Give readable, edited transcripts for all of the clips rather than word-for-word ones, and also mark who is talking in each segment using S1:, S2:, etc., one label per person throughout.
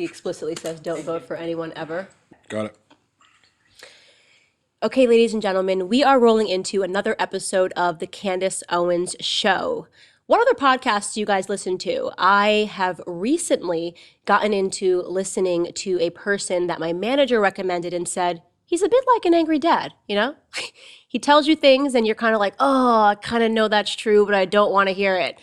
S1: He explicitly says don't vote for anyone ever.
S2: Got it.
S1: Okay, ladies and gentlemen, we are rolling into another episode of the Candace Owens Show. What other podcasts do you guys listen to? I have recently gotten into listening to a person that my manager recommended and said, he's a bit like an angry dad, you know? He tells you things and you're kind of like, oh, I kind of know that's true, but I don't want to hear it.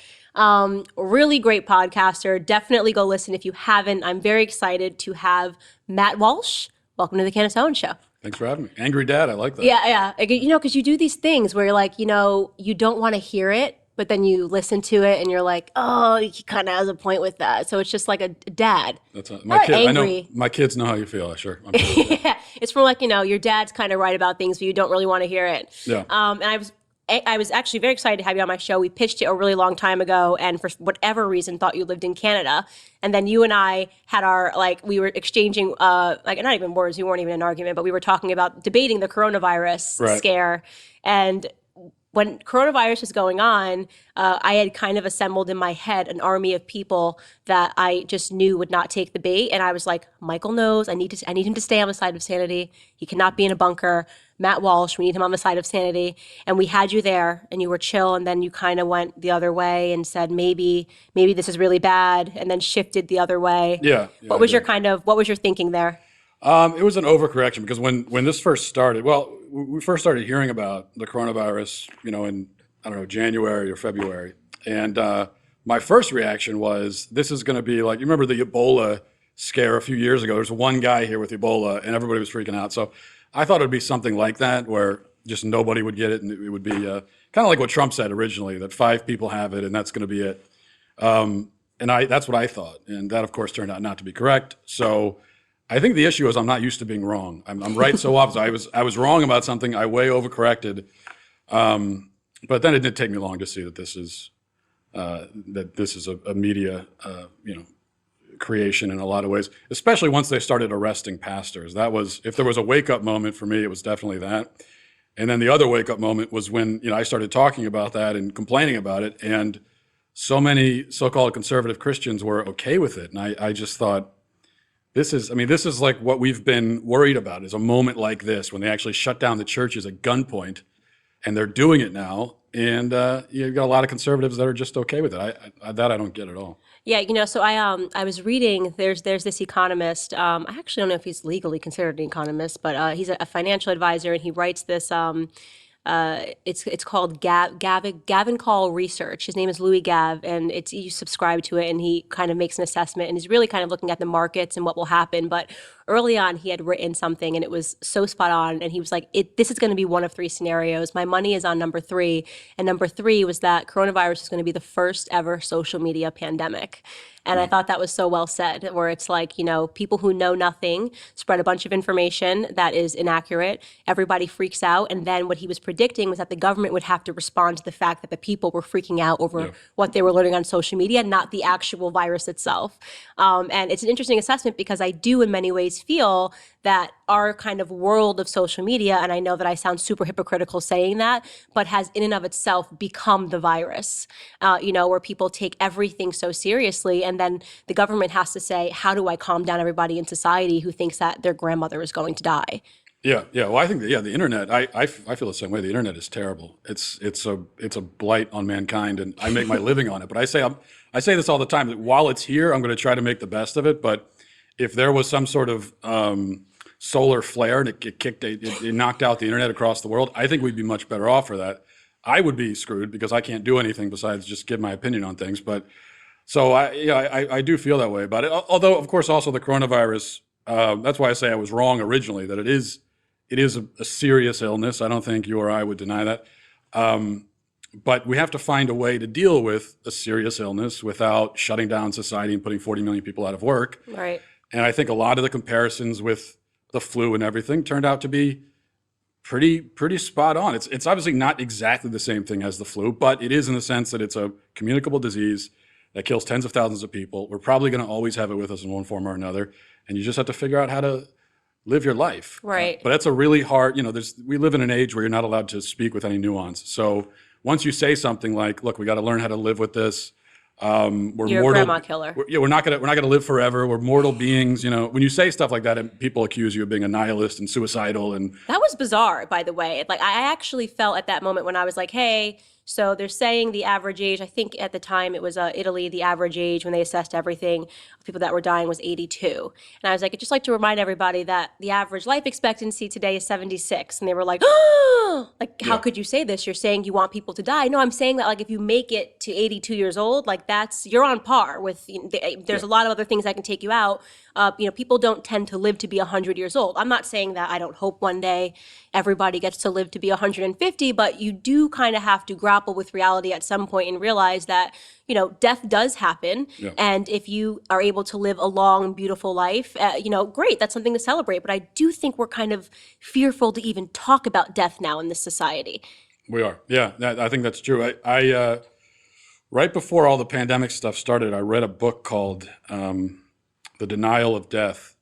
S1: Really great podcaster. Definitely go listen if you haven't. I'm very excited to have Matt Walsh. Welcome to the Candace Owens Show.
S2: Thanks for having me. Angry dad, I like that.
S1: Yeah. You know, because you do these things where you're like, you know, you don't want to hear it, but then you listen to it and you're like, oh, he kind of has a point with that. So it's just like a dad.
S2: That's my kid.
S1: Angry.
S2: I know my kids know how you feel. I'm sure.
S1: Yeah, it's more like, you know, your dad's kind of right about things, but you don't really want to hear it.
S2: Yeah.
S1: And I was actually very excited to have you on my show. We pitched it a really long time ago, and for whatever reason, thought you lived in Canada. And then you and I had our, we were exchanging, not even words, we weren't even in an argument, but we were talking about debating the coronavirus scare. And when coronavirus was going on, I had kind of assembled in my head an army of people that I just knew would not take the bait. And I was like, Michael knows, I need him to stay on the side of sanity. He cannot be in a bunker. Matt Walsh, we need him on the side of sanity. And we had you there and you were chill, and then you kind of went the other way and said, maybe this is really bad, and then shifted the other way.
S2: Yeah.
S1: What was your thinking there?
S2: It was an overcorrection because when this first started, we first started hearing about the coronavirus, in, January or February. And my first reaction was, this is going to be like, you remember the Ebola scare a few years ago? There's one guy here with Ebola and everybody was freaking out. So I thought it would be something like that where just nobody would get it. And it would be kind of like what Trump said originally, that 5 people have it and that's going to be it. And that's what I thought. And that, of course, turned out not to be correct. So I think the issue is I'm not used to being wrong. I'm right so often. I was wrong about something. I way overcorrected. But then it didn't take me long to see that this is a media creation in a lot of ways, especially once they started arresting pastors. That was, if there was a wake-up moment for me, it was definitely that. And then the other wake-up moment was when I started talking about that and complaining about it, and so many so-called conservative Christians were okay with it. And I just thought, this is like what we've been worried about, is a moment like this when they actually shut down the churches at gunpoint, and they're doing it now. And you've got a lot of conservatives that are just okay with it. I don't get at all.
S1: Yeah, so I was reading, there's this economist, I actually don't know if he's legally considered an economist, but he's a financial advisor, and he writes this, it's called Gavin Call Research. His name is Louis Gav, and you subscribe to it, and he kind of makes an assessment, and he's really kind of looking at the markets and what will happen. But early on, he had written something, and it was so spot on, and he was like, this is going to be one of 3 scenarios. My money is on number 3, and number 3 was that coronavirus is going to be the first ever social media pandemic. And I thought that was so well said, where it's like, people who know nothing spread a bunch of information that is inaccurate. Everybody freaks out. And then what he was predicting was that the government would have to respond to the fact that the people were freaking out over what they were learning on social media, not the actual virus itself. And it's an interesting assessment because I do in many ways feel that our kind of world of social media, and I know that I sound super hypocritical saying that, but has in and of itself become the virus, where people take everything so seriously. And then the government has to say, how do I calm down everybody in society who thinks that their grandmother is going to die? Yeah.
S2: Well, I think the internet, I feel the same way. The internet is terrible. It's a blight on mankind, and I make my living on it. But I say this all the time, that while it's here, I'm going to try to make the best of it. But if there was some sort of solar flare and it knocked out the internet across the world, I think we'd be much better off for that. I would be screwed because I can't do anything besides just give my opinion on things. But so I do feel that way about it. Although, of course, also the coronavirus, that's why I say I was wrong originally, that it is a serious illness. I don't think you or I would deny that. But we have to find a way to deal with a serious illness without shutting down society and putting 40 million people out of work.
S1: Right.
S2: And I think a lot of the comparisons with the flu and everything turned out to be pretty spot on. It's obviously not exactly the same thing as the flu, but it is in the sense that it's a communicable disease that kills tens of thousands of people. We're probably going to always have it with us in one form or another, and you just have to figure out how to live your life.
S1: Right.
S2: But that's a really hard, we live in an age where you're not allowed to speak with any nuance. So once you say something like, look, we got to learn how to live with this, We're
S1: You're a
S2: mortal.
S1: grandma killer.
S2: We're not gonna live forever. We're mortal beings. When you say stuff like that, and people accuse you of being a nihilist and suicidal, and
S1: That was bizarre, by the way. Like, I actually felt at that moment when I was like, hey, so they're saying the average age, I think at the time it was Italy, the average age when they assessed everything of people that were dying was 82. And I was like, I'd just like to remind everybody that the average life expectancy today is 76. And they were like, oh, like, how
S2: yeah,
S1: could you say this? You're saying you want people to die. No, I'm saying that, like, if you make it to 82 years old, like, you're on par with, there's
S2: yeah,
S1: a lot of other things that can take you out. People don't tend to live to be 100 years old. I'm not saying that I don't hope one day everybody gets to live to be 150, but you do kind of have to grapple with reality at some point and realize that, death does happen.
S2: yeah.
S1: And if you are able to live a long, beautiful life, great, that's something to celebrate. But I do think we're kind of fearful to even talk about death now in this society.
S2: We are. Yeah, I think that's true. Right before all the pandemic stuff started, I read a book called The Denial of Death.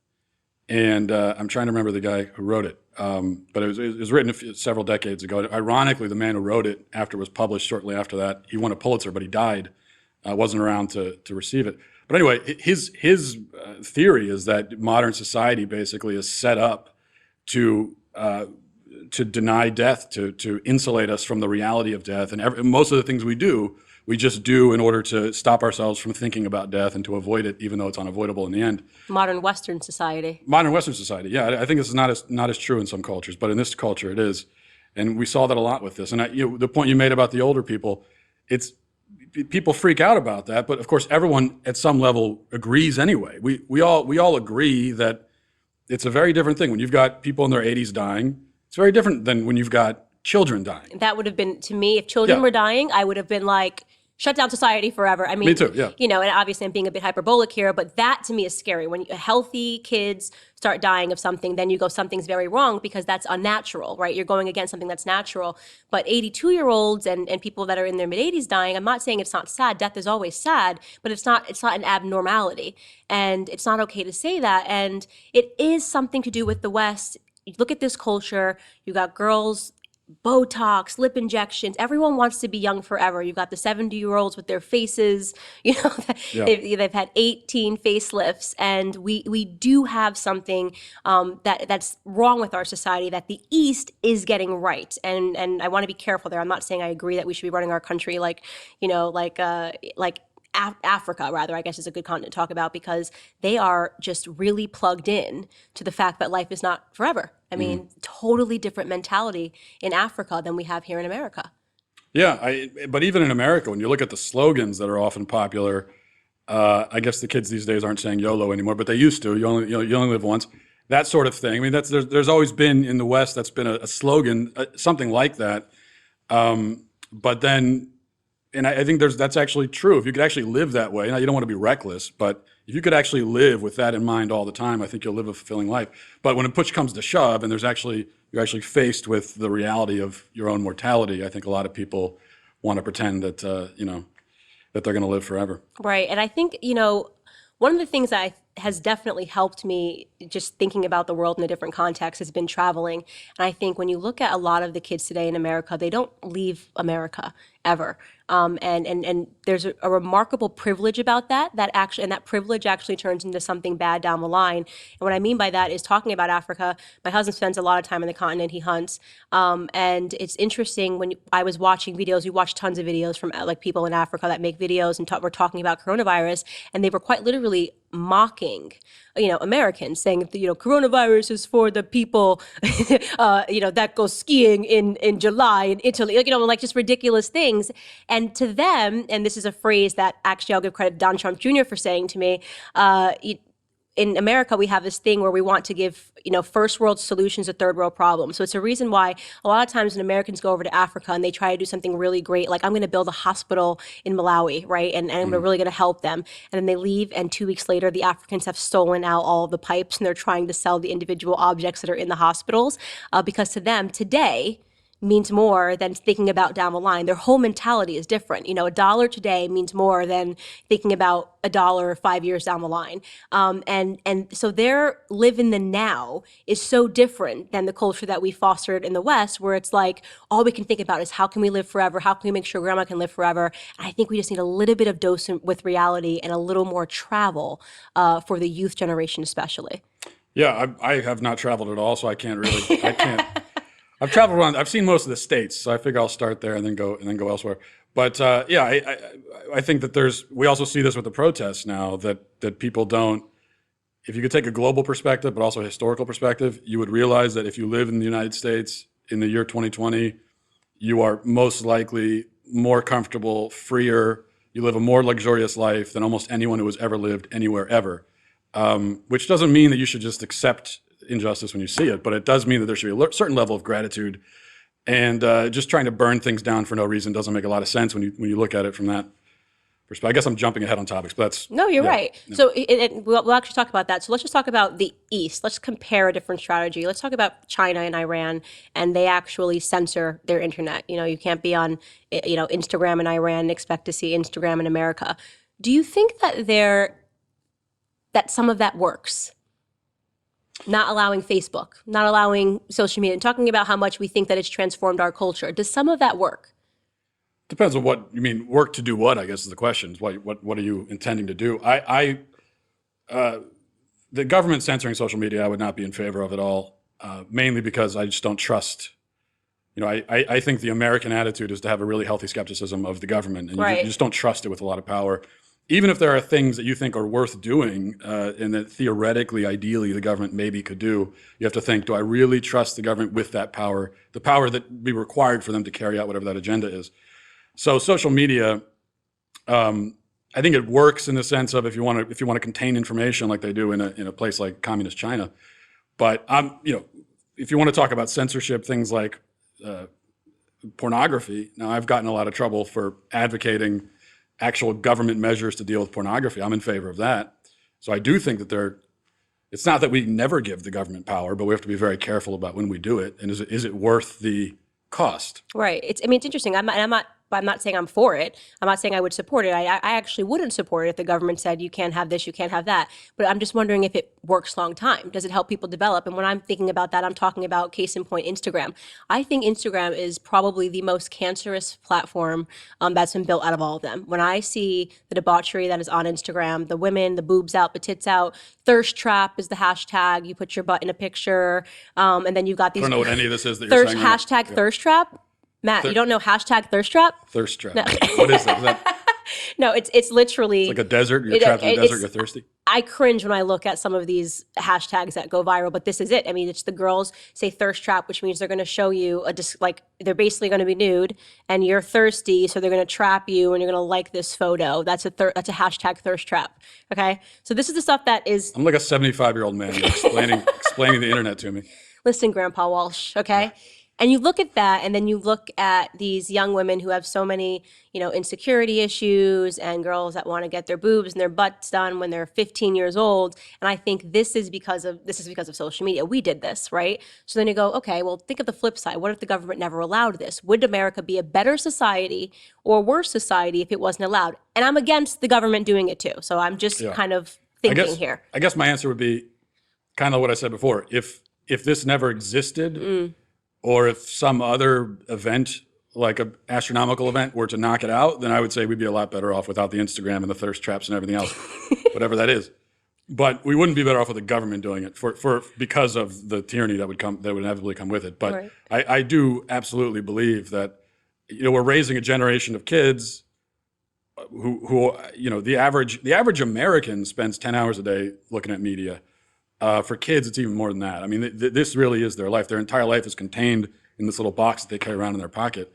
S2: And I'm trying to remember the guy who wrote it. But it was written several decades ago. Ironically, the man who wrote it, after it was published shortly after that, he won a Pulitzer, but he died. Wasn't around to receive it. But anyway, his theory is that modern society basically is set up to deny death, to insulate us from the reality of death. And most of the things we do, we just do in order to stop ourselves from thinking about death and to avoid it, even though it's unavoidable in the end.
S1: Modern Western society.
S2: Modern Western society, yeah. I think this is not as true in some cultures, but in this culture it is. And we saw that a lot with this. And the point you made about the older people, people freak out about that, but of course everyone at some level agrees anyway. We all agree that it's a very different thing when you've got people in their 80s dying. It's very different than when you've got children dying.
S1: That would have been, to me, if children were dying, I would have been like, shut down society forever. I mean,
S2: Me too, yeah.
S1: And obviously I'm being a bit hyperbolic here, but that to me is scary. When healthy kids start dying of something, then you go, something's very wrong because that's unnatural, right? You're going against something that's natural. But 82-year-olds and people that are in their mid-80s dying, I'm not saying it's not sad. Death is always sad, but it's not an abnormality. And it's not okay to say that. And it is something to do with the West. You look at this culture, you got girls, Botox, lip injections. Everyone wants to be young forever. You've got the 70-year-olds with their faces,
S2: Yeah.
S1: they've had 18 facelifts. And we do have something that's wrong with our society that the East is getting right. And I want to be careful there. I'm not saying I agree that we should be running our country like Africa, rather, I guess is a good continent to talk about, because they are just really plugged in to the fact that life is not forever. I mean, totally different mentality in Africa than we have here in America.
S2: Yeah, but even in America, when you look at the slogans that are often popular, I guess the kids these days aren't saying YOLO anymore, but they used to. You only live once. That sort of thing. I mean, there's always been in the West, that's been a slogan, something like that. But then, and I think that's actually true. If you could actually live that way, now you don't want to be reckless, but if you could actually live with that in mind all the time, I think you'll live a fulfilling life. But when push comes to shove, and you're actually faced with the reality of your own mortality, I think a lot of people want to pretend that that they're going to live forever.
S1: Right. And I think, one of the things that has definitely helped me just thinking about the world in a different context has been traveling. And I think when you look at a lot of the kids today in America, they don't leave America ever. And there's a remarkable privilege about that privilege actually turns into something bad down the line. And what I mean by that is talking about Africa. My husband spends a lot of time on the continent. He hunts. And it's interesting when I was watching videos, we watched tons of videos from like people in Africa that make videos and we're talking about coronavirus, and they were quite literally mocking, Americans, saying, coronavirus is for the people, that go skiing in July in Italy, like just ridiculous things. And to them, and this is a phrase that actually I'll give credit to Don Trump Jr. for saying to me, in America, we have this thing where we want to give, first world solutions to third world problems. So it's a reason why a lot of times when Americans go over to Africa and they try to do something really great, like I'm going to build a hospital in Malawi, right? And I'm really going to help them. And then they leave, and 2 weeks later, the Africans have stolen out all of the pipes and they're trying to sell the individual objects that are in the hospitals. Because to them, today, means more than thinking about down the line. Their whole mentality is different. You know, a dollar today means more than thinking about a dollar 5 years down the line. And so their live in the now is so different than the culture that we fostered in the West, where it's like all we can think about is how can we live forever? How can we make sure grandma can live forever? And I think we just need a little bit of dose with reality and a little more travel for the youth generation, especially.
S2: Yeah, I have not traveled at all, so I can't. I've traveled around. I've seen most of the states, so I figure I'll start there and then go elsewhere. But yeah, I think that we also see this with the protests now that people don't. If you could take a global perspective, but also a historical perspective, you would realize that if you live in the United States in the year 2020, you are most likely more comfortable, freer. You live a more luxurious life than almost anyone who has ever lived anywhere ever. Which doesn't mean that you should just accept injustice when you see it, but it does mean that there should be a certain level of gratitude. And just trying to burn things down for no reason doesn't make a lot of sense when you look at it from that perspective. I guess I'm jumping ahead on topics, but that's
S1: No, you're
S2: yeah,
S1: right.
S2: yeah.
S1: So we'll actually talk about that. So let's just talk about the East. Let's compare a different strategy. Let's talk about China and Iran, and they actually censor their internet. You know, you can't be on, Instagram in Iran and expect to see Instagram in America. Do you think that some of that works? Not allowing Facebook, not allowing social media, and talking about how much we think that it's transformed our culture. Does some of that work?
S2: Depends on what you mean. Work to do what? I guess is the question. What are you intending to do? The government censoring social media, I would not be in favor of at all. Mainly because I just don't trust. I think the American attitude is to have a really healthy skepticism of the government, and
S1: Right.
S2: you just don't trust it with a lot of power. Even if there are things that you think are worth doing, and that theoretically, ideally, the government maybe could do, you have to think, do I really trust the government with that power, the power that would be required for them to carry out whatever that agenda is? So social media, I think it works in the sense of if you want to contain information like they do in a place like communist China. But if you want to talk about censorship, things like pornography. Now, I've gotten in a lot of trouble for advocating actual government measures to deal with pornography. I'm in favor of that. So I do think that it's not that we never give the government power, but we have to be very careful about when we do it. And is it worth the cost?
S1: Right. It's interesting. I'm not saying I'm for it. I'm not saying I would support it. I actually wouldn't support it if the government said you can't have this, you can't have that. But I'm just wondering if it works long time. Does it help people develop? And when I'm thinking about that, I'm talking about case in point Instagram. I think Instagram is probably the most cancerous platform that's been built out of all of them. When I see the debauchery that is on Instagram, the women, the boobs out, the tits out, thirst trap is the hashtag. You put your butt in a picture, and then you've got these.
S2: I don't know what any of this is that you're saying.
S1: Hashtag thirst trap. Matt, you don't know hashtag thirst trap?
S2: Thirst trap.
S1: No.
S2: What is that? Is that
S1: No, it's literally
S2: like a desert? You're trapped in a desert, you're thirsty?
S1: I cringe when I look at some of these hashtags that go viral, but this is it. I mean, it's the girls say thirst trap, which means they're going to show you they're basically going to be nude and you're thirsty, so they're going to trap you and you're going to like this photo. That's a hashtag thirst trap. Okay, so this is the stuff that is.
S2: I'm like a 75-year-old man. You're explaining the internet to me.
S1: Listen, Grandpa Walsh. Okay. Yeah. And you look at that, and then you look at these young women who have so many, insecurity issues, and girls that want to get their boobs and their butts done when they're 15 years old. And I think this is because of social media. We did this, right? So then you go, okay, well, think of the flip side. What if the government never allowed this? Would America be a better society or worse society if it wasn't allowed? And I'm against the government doing it too. So I'm just kind of thinking here.
S2: I guess my answer would be kind of what I said before. If this never existed. Or if some other event, like an astronomical event, were to knock it out, then I would say we'd be a lot better off without the Instagram and the thirst traps and everything else, whatever that is. But we wouldn't be better off with the government doing it because of the tyranny that would inevitably come with it. But right. I do absolutely believe that we're raising a generation of kids who the average American spends 10 hours a day looking at media. For kids, it's even more than that. I mean, this really is their life. Their entire life is contained in this little box that they carry around in their pocket.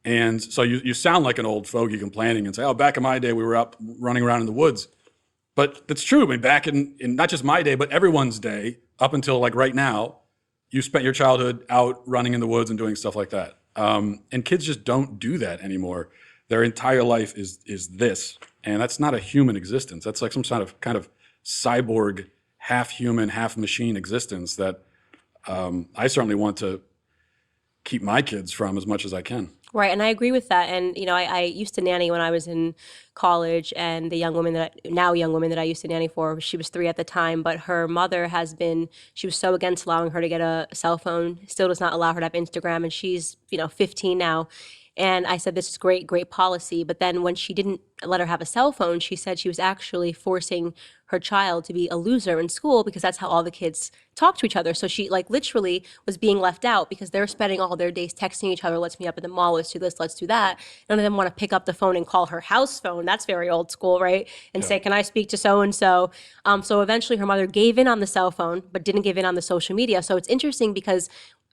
S2: And so you sound like an old fogey complaining and say, oh, back in my day, we were up running around in the woods. But that's true. I mean, back in not just my day, but everyone's day, up until like right now, you spent your childhood out running in the woods and doing stuff like that. And kids just don't do that anymore. Their entire life is this. And that's not a human existence. That's like some sort of kind of cyborg, half human, half machine existence that I certainly want to keep my kids from as much as I can.
S1: Right, and I agree with that. And I used to nanny when I was in college, and the young woman that I used to nanny for, she was 3 at the time, but her mother she was so against allowing her to get a cell phone, still does not allow her to have Instagram, and she's 15 now. And I said, this is great, great policy. But then when she didn't let her have a cell phone, she said she was actually forcing her child to be a loser in school because that's how all the kids talk to each other. So she like literally was being left out because they're spending all their days texting each other. Let's meet up at the mall. Let's do this. Let's do that. None of them want to pick up the phone and call her house phone. That's very old school, right? And
S2: Yeah.
S1: say, can I speak to so and so? So eventually her mother gave in on the cell phone, but didn't give in on the social media. So it's interesting because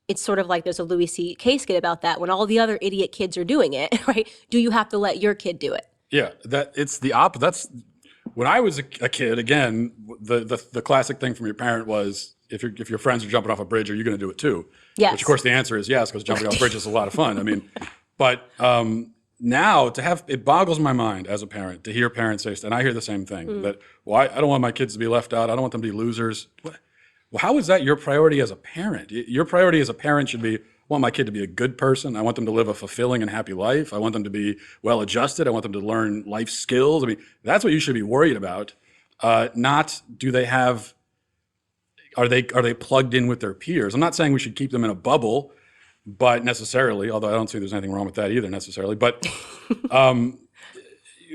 S1: it's sort of like there's a Louis C.K. skit about that. When all the other idiot kids are doing it, right? Do you have to let your kid do it?
S2: Yeah, that it's the That's when I was a kid. Again, the classic thing from your parent was if your friends are jumping off a bridge, are you going to do it too?
S1: Yes.
S2: Which of course the answer is yes, because jumping off bridges is a lot of fun. I mean, but now it boggles my mind as a parent to hear parents say, and I hear the same thing that I don't want my kids to be left out. I don't want them to be losers. Well, how is that your priority as a parent? Your priority as a parent should be, I want my kid to be a good person. I want them to live a fulfilling and happy life. I want them to be well-adjusted. I want them to learn life skills. I mean, that's what you should be worried about. Not are they plugged in with their peers? I'm not saying we should keep them in a bubble, but necessarily, although I don't see there's anything wrong with that either necessarily. But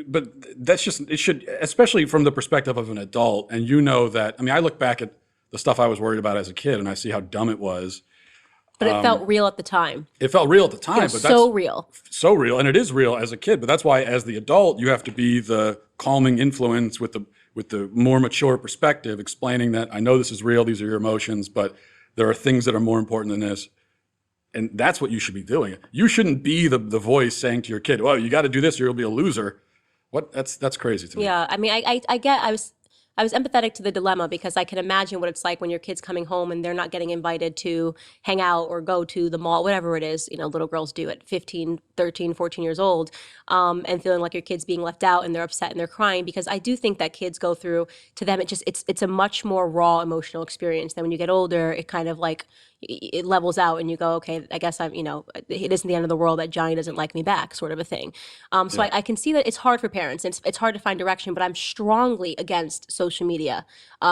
S2: but that's just, it should, especially from the perspective of an adult. And that, I mean, I look back at the stuff I was worried about as a kid, and I see how dumb it was.
S1: But it felt real at the time.
S2: It felt real at the time,
S1: It was
S2: but
S1: so real.
S2: so real, and it is real as a kid. But that's why, as the adult, you have to be the calming influence with the more mature perspective, explaining that I know this is real. These are your emotions, but there are things that are more important than this, and that's what you should be doing. You shouldn't be the voice saying to your kid, "Well, you got to do this, or you'll be a loser." What? That's crazy to me.
S1: Yeah, I mean, I was empathetic to the dilemma because I can imagine what it's like when your kid's coming home and they're not getting invited to hang out or go to the mall, whatever it is, little girls do at 15, 13, 14 years old, and feeling like your kid's being left out and they're upset and they're crying, because I do think that kids go through, to them, it's a much more raw emotional experience. Then when you get older, it kind of like, it levels out and you go, okay, I guess it isn't the end of the world that Johnny doesn't like me back, sort of a thing. So I can see that it's hard for parents. It's hard to find direction, but I'm strongly against social media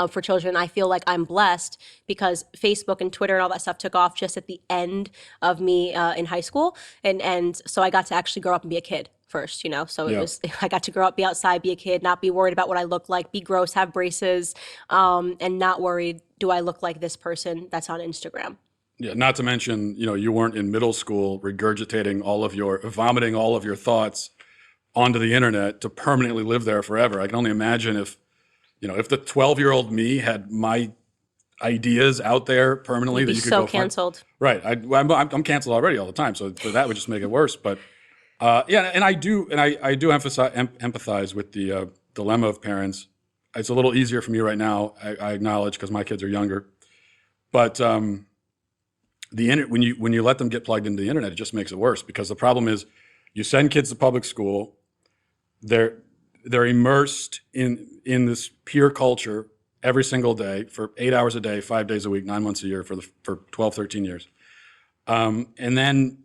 S1: for children. I feel like I'm blessed because Facebook and Twitter and all that stuff took off just at the end of me in high school. And so I got to actually grow up and be a kid first, so
S2: Yeah.
S1: I got to grow up, be outside, be a kid, not be worried about what I look like, be gross, have braces, and not worried, do I look like this person that's on Instagram?
S2: Yeah, not to mention, you weren't in middle school regurgitating vomiting all of your thoughts onto the internet to permanently live there forever. I can only imagine if the 12-year-old me had my ideas out there permanently,
S1: You'd
S2: that
S1: be
S2: you could
S1: so
S2: go find.
S1: canceled.
S2: Right. I'm canceled already all the time, so that would just make it worse. But yeah, and I do empathize with the dilemma of parents. It's a little easier for me right now, I acknowledge, because my kids are younger. But when you let them get plugged into the internet, it just makes it worse, because the problem is you send kids to public school, they're immersed in this peer culture every single day for 8 hours a day, 5 days a week, 9 months a year for 12, 13 years. And then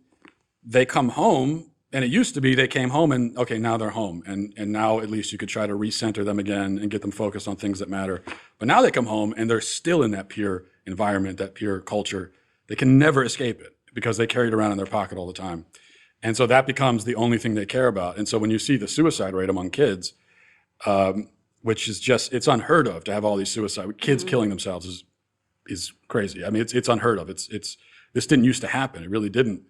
S2: they come home, and it used to be they came home and, okay, now they're home. And now at least you could try to recenter them again and get them focused on things that matter. But now they come home and they're still in that peer environment, that peer culture. They can never escape it because they carry it around in their pocket all the time. And so that becomes the only thing they care about. And so when you see the suicide rate among kids, which is just, it's unheard of to have all these kids killing themselves is crazy. I mean, it's unheard of. This didn't used to happen. It really didn't.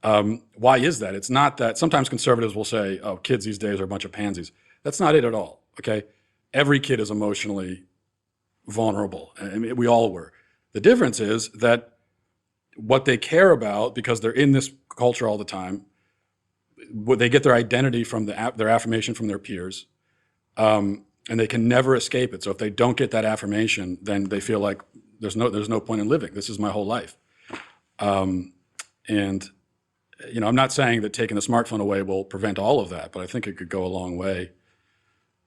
S2: Why is that? It's not that sometimes conservatives will say, oh, kids these days are a bunch of pansies. That's not it at all. Okay. Every kid is emotionally vulnerable. I mean, we all were. The difference is that what they care about, because they're in this culture all the time, they get their identity from their affirmation from their peers, and they can never escape it. So if they don't get that affirmation, then they feel like there's no point in living. This is my whole life. And I'm not saying that taking the smartphone away will prevent all of that, but I think it could go a long way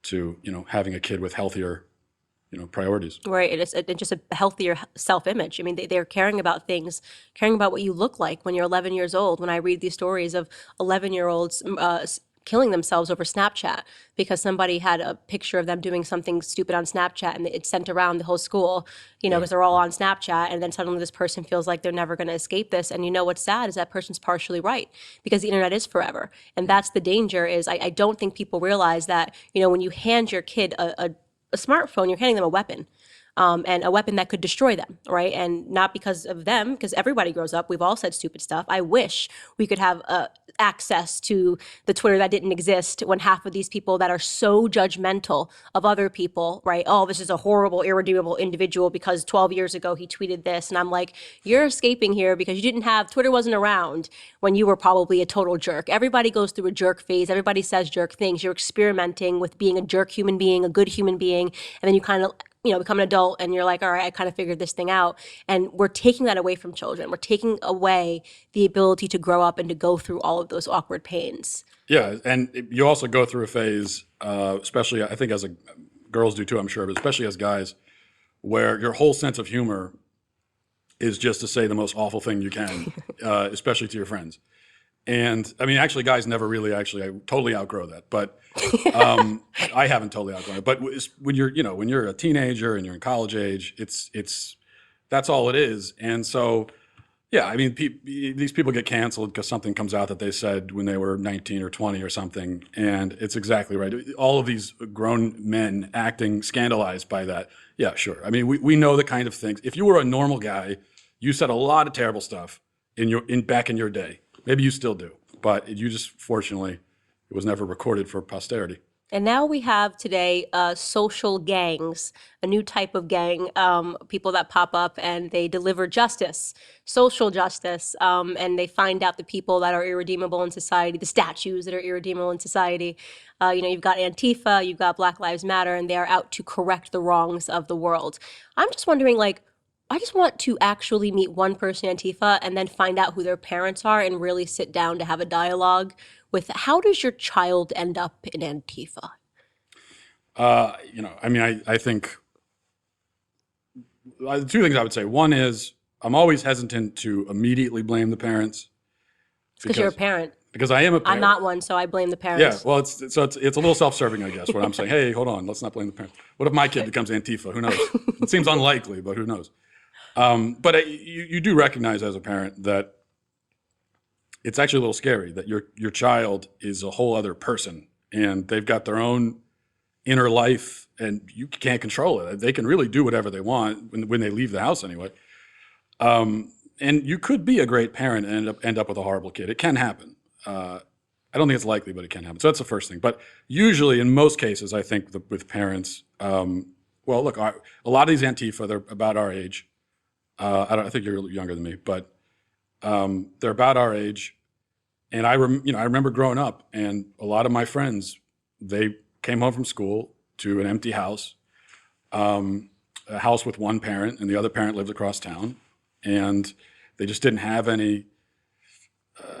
S2: to having a kid with healthier priorities.
S1: Right. It's just a healthier self-image. I mean, they're caring about things, caring about what you look like when you're 11 years old. When I read these stories of 11-year-olds killing themselves over Snapchat because somebody had a picture of them doing something stupid on Snapchat and it's sent around the whole school,
S2: Yeah.
S1: because they're all on Snapchat. And then suddenly this person feels like they're never going to escape this. And what's sad is that person's partially right because the internet is forever. And that's the danger is I don't think people realize that, when you hand your kid a smartphone, you're handing them a weapon. And a weapon that could destroy them, right? And not because of them, because everybody grows up. We've all said stupid stuff. I wish we could have access to the Twitter that didn't exist when half of these people that are so judgmental of other people, right? Oh, this is a horrible, irredeemable individual because 12 years ago he tweeted this. And I'm like, you're escaping here because you didn't have, Twitter wasn't around when you were probably a total jerk. Everybody goes through a jerk phase. Everybody says jerk things. You're experimenting with being a jerk human being, a good human being. And then you kind of become an adult and you're like, all right, I kind of figured this thing out. And we're taking that away from children. We're taking away the ability to grow up and to go through all of those awkward pains.
S2: Yeah, and you also go through a phase, especially I think girls do too, I'm sure, but especially as guys, where your whole sense of humor is just to say the most awful thing you can, especially to your friends. And I mean, actually, guys never really I totally outgrow that, but I haven't totally outgrown it. But when you're a teenager and you're in college age, it's that's all it is. And so, yeah, I mean, these people get canceled because something comes out that they said when they were 19 or 20 or something, and it's exactly right. All of these grown men acting scandalized by that. Yeah, sure. I mean, we know the kind of things. If you were a normal guy, you said a lot of terrible stuff back in your day. Maybe you still do, but you just, fortunately, it was never recorded for posterity.
S1: And now we have today social gangs, a new type of gang, people that pop up and they deliver justice, social justice, and they find out the people that are irredeemable in society, the statues that are irredeemable in society. You've got Antifa, you've got Black Lives Matter, and they are out to correct the wrongs of the world. I'm just wondering, I just want to actually meet one person in Antifa and then find out who their parents are and really sit down to have a dialogue with how does your child end up in Antifa?
S2: I mean, I think the two things I would say. One is I'm always hesitant to immediately blame the parents.
S1: Because you're a parent.
S2: Because I am a parent.
S1: I'm not one, so I blame the parents.
S2: Yeah, well, it's a little self-serving, I guess, what I'm saying. Hey, hold on, let's not blame the parents. What if my kid becomes Antifa? Who knows? It seems unlikely, but who knows? But you do recognize as a parent that it's actually a little scary that your child is a whole other person and they've got their own inner life and you can't control it. They can really do whatever they want when they leave the house anyway. And you could be a great parent and end up with a horrible kid. It can happen. I don't think it's likely, but it can happen. So that's the first thing. But usually, in most cases, I think with parents, well, look, a lot of these Antifa, they're about our age. I think you're younger than me, but they're about our age. And I remember growing up, and a lot of my friends, they came home from school to an empty house, a house with one parent, and the other parent lived across town, and they just didn't have any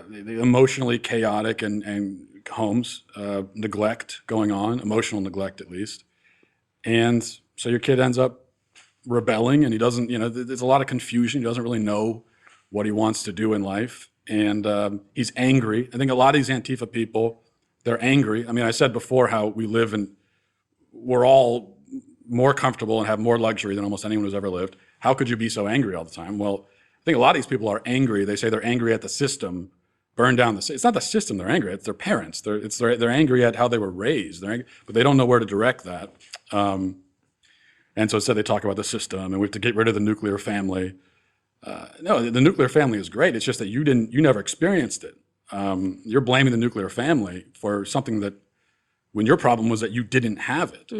S2: the emotionally chaotic and homes, neglect going on, emotional neglect at least. And so your kid ends up rebelling and he doesn't, there's a lot of confusion. He doesn't really know what he wants to do in life. And he's angry. I think a lot of these Antifa people, they're angry. I mean, I said before how we're all more comfortable and have more luxury than almost anyone who's ever lived. How could you be so angry all the time? Well, I think a lot of these people are angry. They say they're angry at the system, burn down the system. It's not the system they're angry at, it's their parents. They're angry at how they were raised, but they don't know where to direct that. And so instead they talk about the system and we have to get rid of the nuclear family. No, the nuclear family is great. It's just that you never experienced it. You're blaming the nuclear family for something that when your problem was that you didn't have it.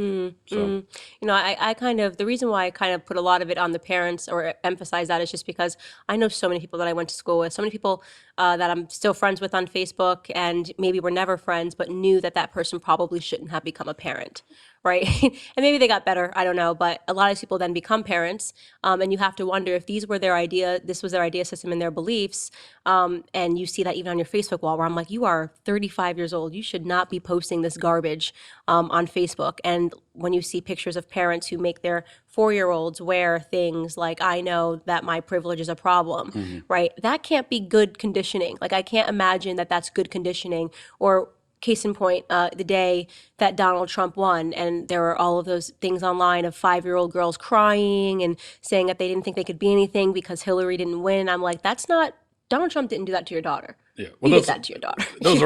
S2: So.
S1: I kind of, the reason why I kind of put a lot of it on the parents or emphasize that is just because I know so many people that I went to school with, so many people that I'm still friends with on Facebook and maybe were never friends, but knew that person probably shouldn't have become a parent, right? And maybe they got better, I don't know, but a lot of people then become parents, and you have to wonder if this was their idea system and their beliefs, and you see that even on your Facebook wall, where I'm like, you are 35 years old, you should not be posting this garbage on Facebook. And when you see pictures of parents who make their 4-year-olds wear things like, I know that my privilege is a problem, right? That can't be good conditioning. Like, I can't imagine that that's good conditioning. Or case in point, the day that Donald Trump won, and there were all of those things online of 5-year-old girls crying and saying that they didn't think they could be anything because Hillary didn't win. I'm like, that's not, Donald Trump didn't do that to your daughter.
S2: Yeah,
S1: well, you did that to your daughter.
S2: Those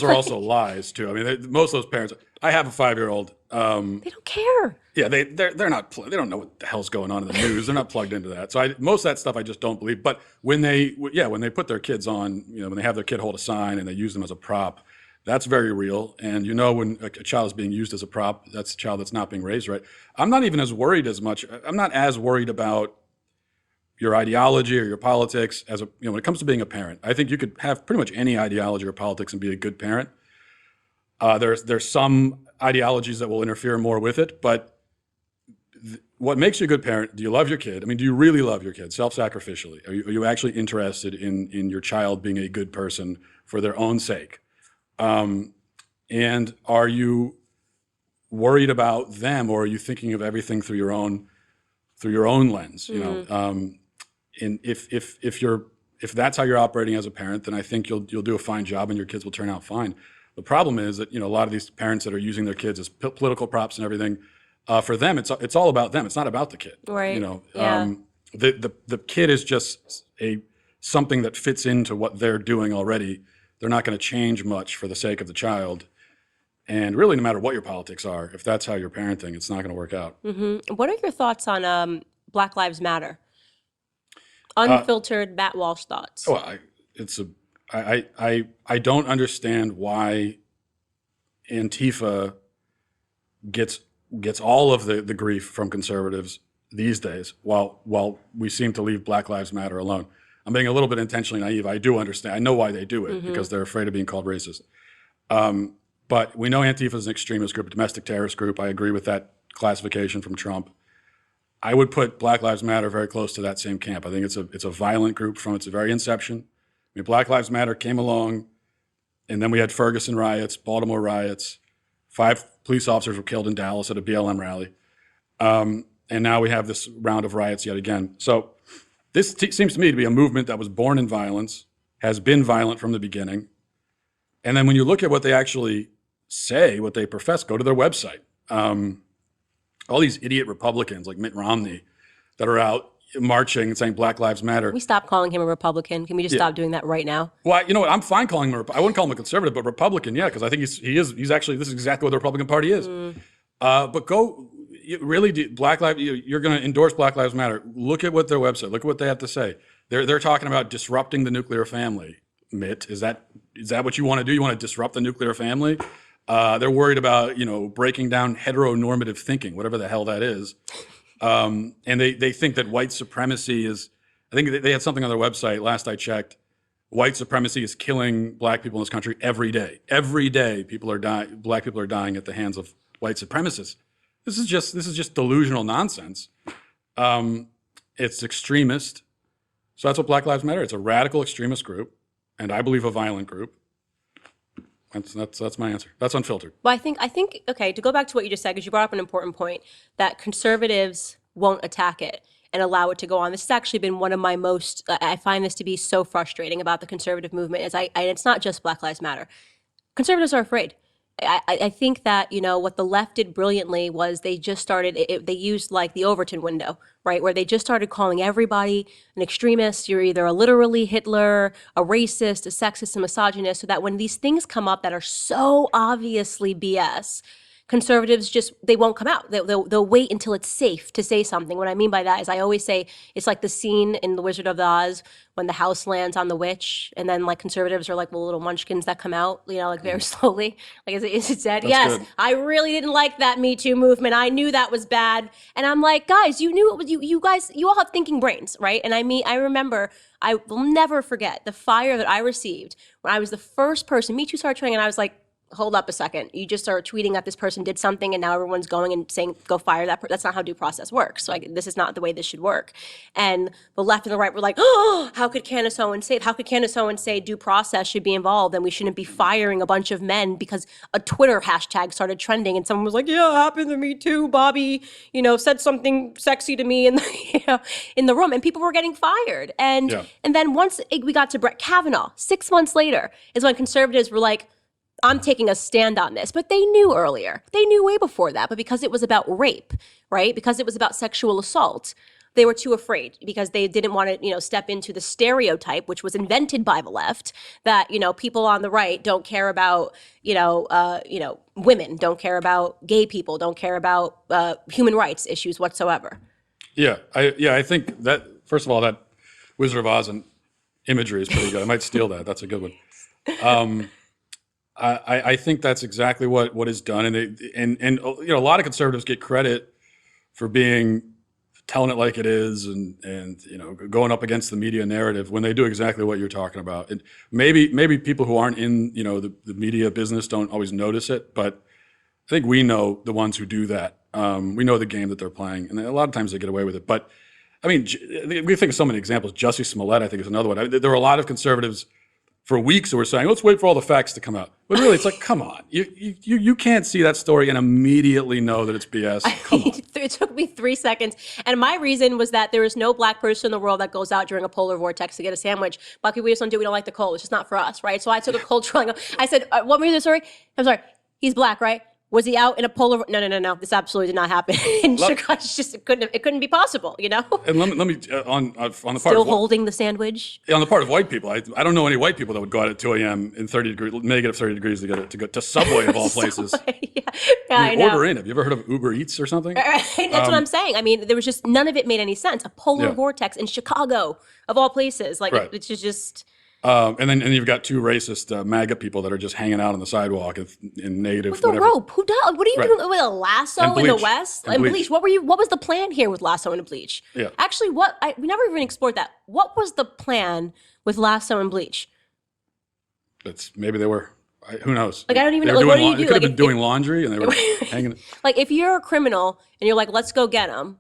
S2: are also lies too. I mean, most of those parents. I have a 5-year-old.
S1: They don't care.
S2: Yeah, they're not. They don't know what the hell's going on in the news. They're not plugged into that. So most of that stuff I just don't believe. But when they put their kids on, when they have their kid hold a sign and they use them as a prop, that's very real. And when a child is being used as a prop, that's a child that's not being raised right. I'm not even as worried as much. I'm not as worried about your ideology or your politics as when it comes to being a parent. I think you could have pretty much any ideology or politics and be a good parent. There's some ideologies that will interfere more with it, but what makes you a good parent? Do you love your kid? I mean, do you really love your kid self-sacrificially? Are you actually interested in your child being a good person for their own sake? And are you worried about them, or are you thinking of everything through your own lens? And if that's how you're operating as a parent, then I think you'll do a fine job, and your kids will turn out fine. The problem is that a lot of these parents that are using their kids as political props and everything, for them it's all about them. It's not about the kid.
S1: Right.
S2: Yeah. The kid is just something that fits into what they're doing already. They're not going to change much for the sake of the child. And really, no matter what your politics are, if that's how you're parenting, it's not going to work out.
S1: Mm-hmm. What are your thoughts on Black Lives Matter? Unfiltered Matt Walsh thoughts.
S2: Well, I don't understand why Antifa gets all of the grief from conservatives these days, while we seem to leave Black Lives Matter alone. I'm being a little bit intentionally naive. I do understand. I know why they do it, because they're afraid of being called racist. But we know Antifa is an extremist group, a domestic terrorist group. I agree with that classification from Trump. I would put Black Lives Matter very close to that same camp. I think it's a violent group from its very inception. I mean, Black Lives Matter came along, and then we had Ferguson riots, Baltimore riots. 5 police officers were killed in Dallas at a BLM rally. And now we have this round of riots yet again. So this seems to me to be a movement that was born in violence, has been violent from the beginning. And then when you look at what they actually say, what they profess, go to their website. All these idiot Republicans like Mitt Romney that are out marching and saying Black Lives Matter.
S1: Can we stop calling him a Republican? Can we just stop doing that right now?
S2: Well, you know what? I'm fine calling him I wouldn't call him a conservative, but Republican, yeah, because I think he's actually, this is exactly what the Republican Party is. But Black Lives, you're going to endorse Black Lives Matter. Look at what their website, look at what they have to say. They're talking about disrupting the nuclear family. Mitt, is that what you want to do? You want to disrupt the nuclear family? They're worried about, breaking down heteronormative thinking, whatever the hell that is. And they think that white supremacy is, I think they had something on their website, last I checked, white supremacy is killing black people in this country every day. Every day black people are dying at the hands of white supremacists. This is just delusional nonsense. It's extremist. So that's what Black Lives Matter. It's a radical extremist group, and I believe a violent group. That's my answer. That's unfiltered.
S1: Well, I think okay, to go back to what you just said, because you brought up an important point, that conservatives won't attack it and allow it to go on. This has actually been one of my most, I find this to be so frustrating about the conservative movement, is it's not just Black Lives Matter. Conservatives are afraid. I think that, what the left did brilliantly was they just started, they used like the Overton window, right? Where they just started calling everybody an extremist. You're either a literally Hitler, a racist, a sexist, a misogynist, so that when these things come up that are so obviously BS, conservatives they won't come out. They'll wait until it's safe to say something. What I mean by that is I always say it's like the scene in The Wizard of Oz when the house lands on the witch, and then like conservatives are like the little munchkins that come out, like very slowly. Like, is it dead?
S2: That's
S1: yes,
S2: good.
S1: I really didn't like that Me Too movement. I knew that was bad. And I'm like, guys, you knew it was you guys, you all have thinking brains, right? And I remember, I will never forget the fire that I received when I was the first person, Me Too started trending, and I was like, hold up a second. You just are tweeting that this person did something and now everyone's going and saying, go fire that person. That's not how due process works. So this is not the way this should work. And the left and the right were like, oh, how could Candace Owens say it? How could Candace Owens say due process should be involved and we shouldn't be firing a bunch of men because a Twitter hashtag started trending and someone was like, yeah, it happened to me too. Bobby, said something sexy to me in in the room, and people were getting fired. And then once we got to Brett Kavanaugh, 6 months later is when conservatives were like, I'm taking a stand on this. But they knew earlier. They knew way before that. But because it was about rape, right? Because it was about sexual assault, they were too afraid because they didn't want to, step into the stereotype, which was invented by the left, that, people on the right don't care about, women, don't care about gay people, don't care about human rights issues whatsoever.
S2: Yeah, I think that, first of all, that Wizard of Oz and imagery is pretty good. I might steal that. That's a good one. I think that's exactly what is done, and a lot of conservatives get credit for telling it like it is, and going up against the media narrative when they do exactly what you're talking about. And maybe people who aren't in the media business don't always notice it, but I think we know the ones who do that. We know the game that they're playing, and a lot of times they get away with it. But I mean, we think of so many examples. Jussie Smollett, I think, is another one. There are a lot of conservatives for weeks who were saying, let's wait for all the facts to come out. But really, it's like, come on. You can't see that story and immediately know that it's BS. Come on.
S1: It took me 3 seconds. And my reason was that there is no black person in the world that goes out during a polar vortex to get a sandwich. Black people just don't do it. We don't like the cold. It's just not for us, right? So I took a cultural angle. I said, what was the story? I'm sorry. He's black, right? Was he out in a polar? No. This absolutely did not happen in Chicago. It couldn't be possible, And
S2: let me on the part
S1: still holding the sandwich.
S2: On the part of white people, I don't know any white people that would go out at 2 a.m. in negative 30 degrees to go to Subway of all places.
S1: I know.
S2: Order in. Have you ever heard of Uber Eats or something?
S1: That's what I'm saying. I mean, there was just none of it made any sense. A polar vortex in Chicago of all places, it's just.
S2: And then you've got two racist MAGA people that are just hanging out on the sidewalk in native.
S1: With the rope, who does? What are you doing with a lasso in the West? And bleach. What was the plan here with lasso and bleach?
S2: Yeah.
S1: Actually, we never even explored that. What was the plan with lasso and bleach?
S2: Maybe they were. Who knows?
S1: I don't even know. What do you do?
S2: They could have been doing laundry and they were hanging.
S1: If you're a criminal and you're like, let's go get them.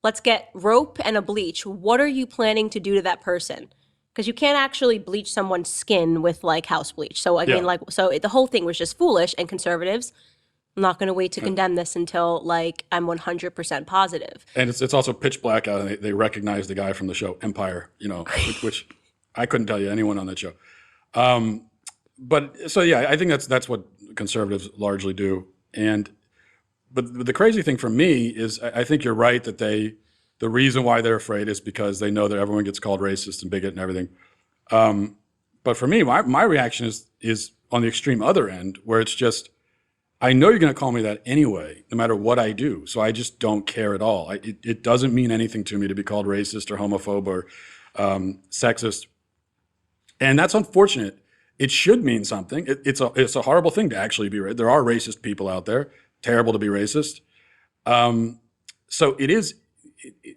S1: Let's get rope and a bleach. What are you planning to do to that person? Because you can't actually bleach someone's skin with house bleach. So I mean, the whole thing was just foolish. And conservatives, I'm not going to wait to condemn this until I'm 100% positive.
S2: And it's also pitch black out, and they recognize the guy from the show Empire, which I couldn't tell you anyone on that show. But so I think that's what conservatives largely do. But the crazy thing for me is I think you're right that the reason why they're afraid is because they know that everyone gets called racist and bigot and everything. But for me, my reaction is on the extreme other end, where it's just, I know you're going to call me that anyway, no matter what I do. So I just don't care at all. It doesn't mean anything to me to be called racist or homophobe or sexist. And that's unfortunate. It should mean something. It's a horrible thing to actually be racist. There are racist people out there. Terrible to be racist. So it is.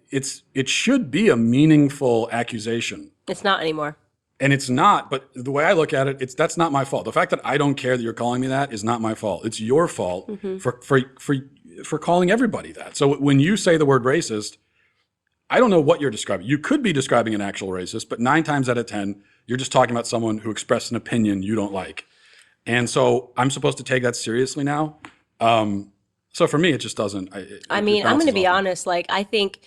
S2: It should be a meaningful accusation.
S1: It's not anymore.
S2: And it's not, but the way I look at it, that's not my fault. The fact that I don't care that you're calling me that is not my fault. It's your fault for calling everybody that. So when you say the word racist, I don't know what you're describing. You could be describing an actual racist, but 9 times out of 10, you're just talking about someone who expressed an opinion you don't like. And so I'm supposed to take that seriously now. So for me, it just doesn't.
S1: I'm going to be honest. I think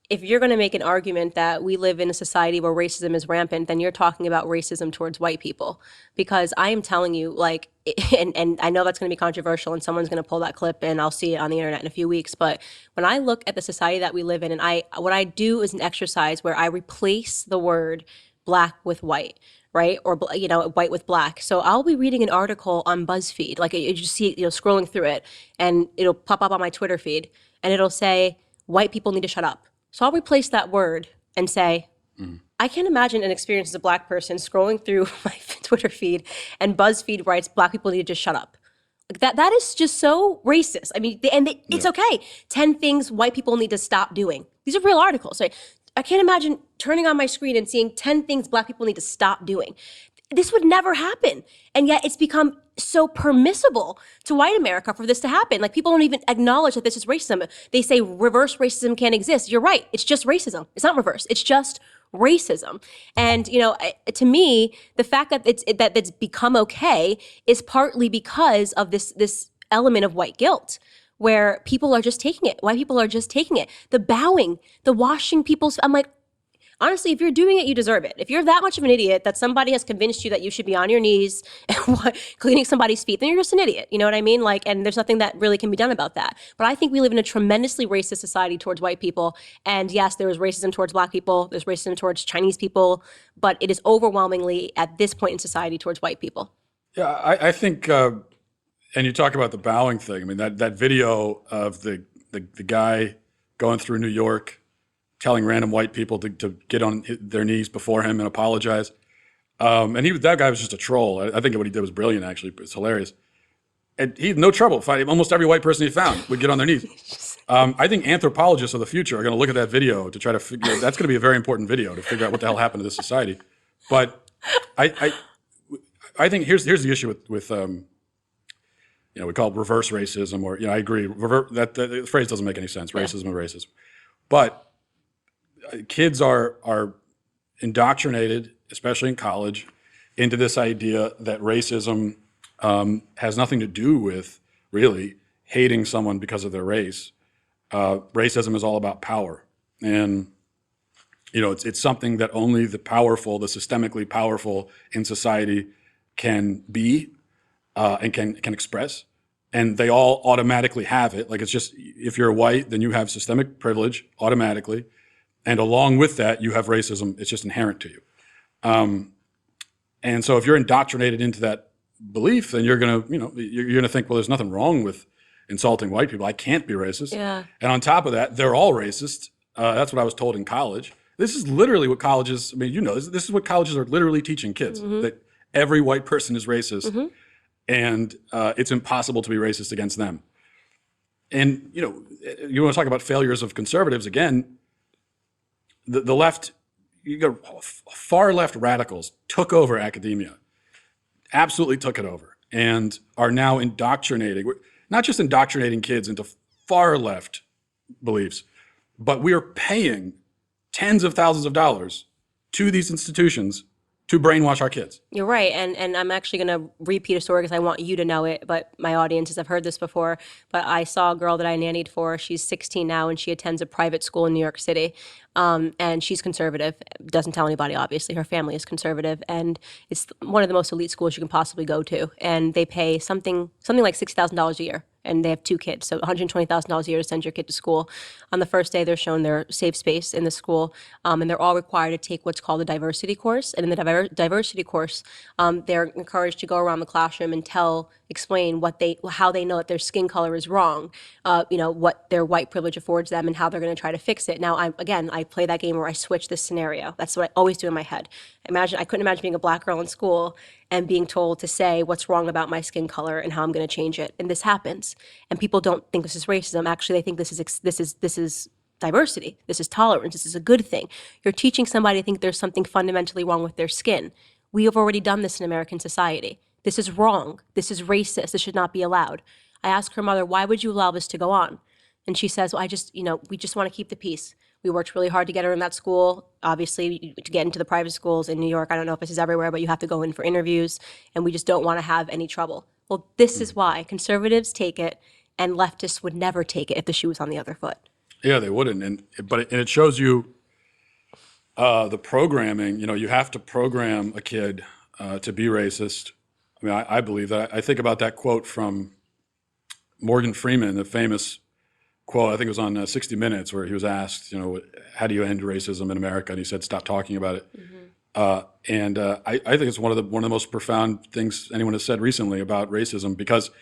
S1: if you're going to make an argument that we live in a society where racism is rampant, then you're talking about racism towards white people. Because I am telling you, and I know that's going to be controversial, and someone's going to pull that clip, and I'll see it on the internet in a few weeks. But when I look at the society that we live in, and what I do is an exercise where I replace the word black with white. Right? Or, white with black. So I'll be reading an article on BuzzFeed, you just see, scrolling through it, and it'll pop up on my Twitter feed, and it'll say, white people need to shut up. So I'll replace that word and say, I can't imagine an experience as a black person scrolling through my Twitter feed, and BuzzFeed writes, black people need to just shut up. That is just so racist. I mean, it's okay. 10 things white people need to stop doing. These are real articles, right? I can't imagine turning on my screen and seeing 10 things black people need to stop doing. this would never happen. And yet it's become so permissible to white America for this to happen. Like, people don't even acknowledge that this is racism. They say reverse racism can't exist. You're right. It's just racism. It's not reverse. It's just racism. And, to me, the fact that it's become okay is partly because of this element of white guilt, where people are just taking it. White people are just taking it. The bowing, the washing people's, I'm like, honestly, if you're doing it, you deserve it. If you're that much of an idiot that somebody has convinced you that you should be on your knees and cleaning somebody's feet, then you're just an idiot. You know what I mean? Like, and there's nothing that really can be done about that. But I think we live in a tremendously racist society towards white people. And yes, there is racism towards black people. There's racism towards Chinese people. But it is overwhelmingly, at this point in society, towards white people.
S2: Yeah, I think, and you talk about the bowing thing. I mean, that video of the guy going through New York, telling random white people to get on their knees before him and apologize. And that guy was just a troll. I think what he did was brilliant, actually. It's hilarious. And he had no trouble fighting. Almost every white person he found would get on their knees. I think anthropologists of the future are going to look at that video to try to figure out, that's going to be a very important video to figure out what the hell happened to this society. But I think here's the issue with we call it reverse racism, or, I agree. That the phrase doesn't make any sense, racism and racism. But kids are indoctrinated, especially in college, into this idea that racism has nothing to do with really hating someone because of their race. Racism is all about power. And, it's something that only the powerful, the systemically powerful in society can be and can express. And they all automatically have it. Like, it's just, if you're white, then you have systemic privilege automatically. And along with that, you have racism. It's just inherent to you. And so if you're indoctrinated into that belief, then you're going to think, well, there's nothing wrong with insulting white people. I can't be racist.
S1: Yeah.
S2: And on top of that, they're all racist. That's what I was told in college. This is literally what colleges, this is what colleges are literally teaching kids, that every white person is racist, and it's impossible to be racist against them. And, you want to talk about failures of conservatives again. The left, you got far left radicals took over academia, absolutely took it over, and are now indoctrinating, not just indoctrinating kids into far left beliefs, but we are paying tens of thousands of dollars to these institutions to brainwash our kids.
S1: You're right. And I'm actually going to repeat a story because I want you to know it, but my audiences have heard this before. But I saw a girl that I nannied for. She's 16 now, and she attends a private school in New York City. And she's conservative. Doesn't tell anybody, obviously. Her family is conservative. And it's one of the most elite schools you can possibly go to. And they pay something like $60,000 a year. And they have 2 kids, so $120,000 a year to send your kid to school. On the first day, they're shown their safe space in the school, and they're all required to take what's called a diversity course. And in the diversity course, they're encouraged to go around the classroom and explain how they know that their skin color is wrong, what their white privilege affords them, and how they're going to try to fix it. Now, I play that game where I switch this scenario. That's what I always do in my head. I couldn't imagine being a black girl in school and being told to say what's wrong about my skin color and how I'm going to change it. And this happens. And people don't think this is racism. Actually, they think this is diversity. This is tolerance. This is a good thing. You're teaching somebody to think there's something fundamentally wrong with their skin. We have already done this in American society. This is wrong. This is racist. This should not be allowed. I asked her mother, why would you allow this to go on? And she says, well, we just want to keep the peace. We worked really hard to get her in that school. Obviously, to get into the private schools in New York, I don't know if this is everywhere, but you have to go in for interviews, and we just don't want to have any trouble. Well, this is why conservatives take it, and leftists would never take it if the shoe was on the other foot. Yeah,
S2: they wouldn't. But it shows you the programming. You have to program a kid to be racist. I mean, I believe that. I think about that quote from Morgan Freeman, the famous quote, I think it was on 60 Minutes, where he was asked, how do you end racism in America? And he said, stop talking about it. I think it's one of the most profound things anyone has said recently about racism, because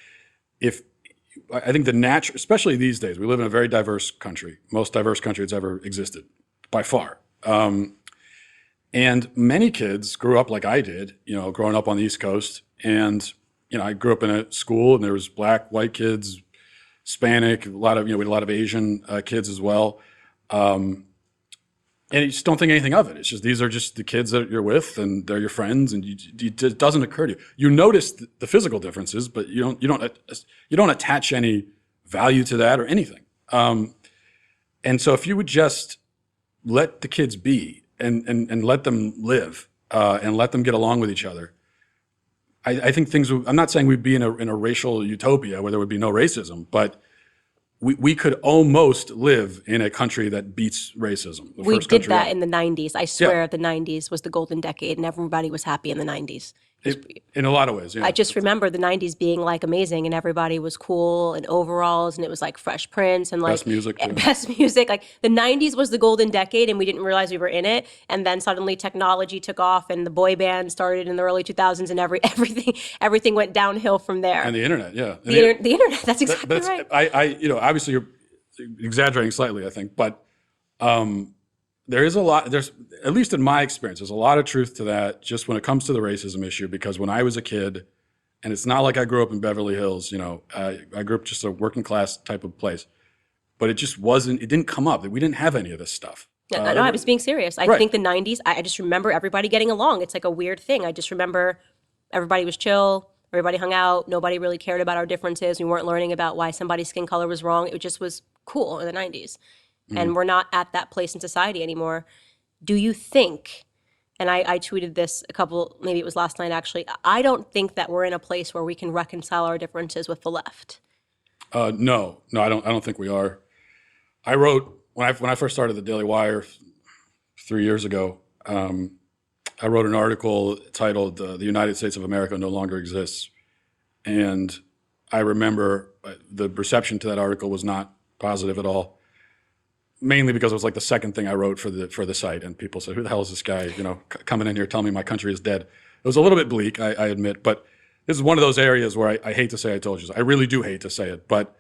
S2: I think especially these days, we live in a very diverse country, most diverse country that's ever existed, by far. And many kids grew up like I did, growing up on the East Coast. And, I grew up in a school, and there was black, white kids, Hispanic, we had a lot of Asian kids as well. And you just don't think anything of it. It's just, these are just the kids that you're with, and they're your friends, and it doesn't occur to you. You notice the physical differences, but you don't attach any value to that or anything. And so if you would just let the kids be and let them live, and let them get along with each other, I think I'm not saying we'd be in a racial utopia where there would be no racism, but we could almost live in a country that beats racism.
S1: We did that in the 90s. I swear
S2: Yeah.
S1: the 90s was the golden decade, and everybody was happy in the 90s.
S2: In a lot of ways, yeah.
S1: I just remember the 90s being like amazing, and everybody was cool in overalls, and it was like Fresh Prince and like
S2: Best music, too.
S1: best music. Like the 90s was the golden decade, and we didn't realize we were in it. And then suddenly technology took off, and the boy band started in the early 2000s, and everything went downhill from there.
S2: And the internet, yeah. And
S1: The internet, that's exactly right.
S2: obviously you're exaggerating slightly, I think, but there's at least in my experience, there's a lot of truth to that just when it comes to the racism issue, because when I was a kid, and it's not like I grew up in Beverly Hills, I grew up just a working class type of place, but it didn't come up. We didn't have any of this stuff.
S1: No, I was being serious. I
S2: Right.
S1: think the 90s, I just remember everybody getting along. It's like a weird thing. I just remember everybody was chill, everybody hung out, nobody really cared about our differences. We weren't learning about why somebody's skin color was wrong. It just was cool in the 90s. And we're not at that place in society anymore. Do you think, and I tweeted this maybe it was last night actually, I don't think that we're in a place where we can reconcile our differences with the left.
S2: No, I don't think we are. I wrote, when I first started the Daily Wire 3 years ago, I wrote an article titled "The United States of America No Longer Exists," and I remember the reception to that article was not positive at all. Mainly because it was like the second thing I wrote for the site, and people said, "Who the hell is this guy? Coming in here telling me my country is dead." It was a little bit bleak, I admit, but this is one of those areas where I hate to say I told you so. I really do hate to say it, but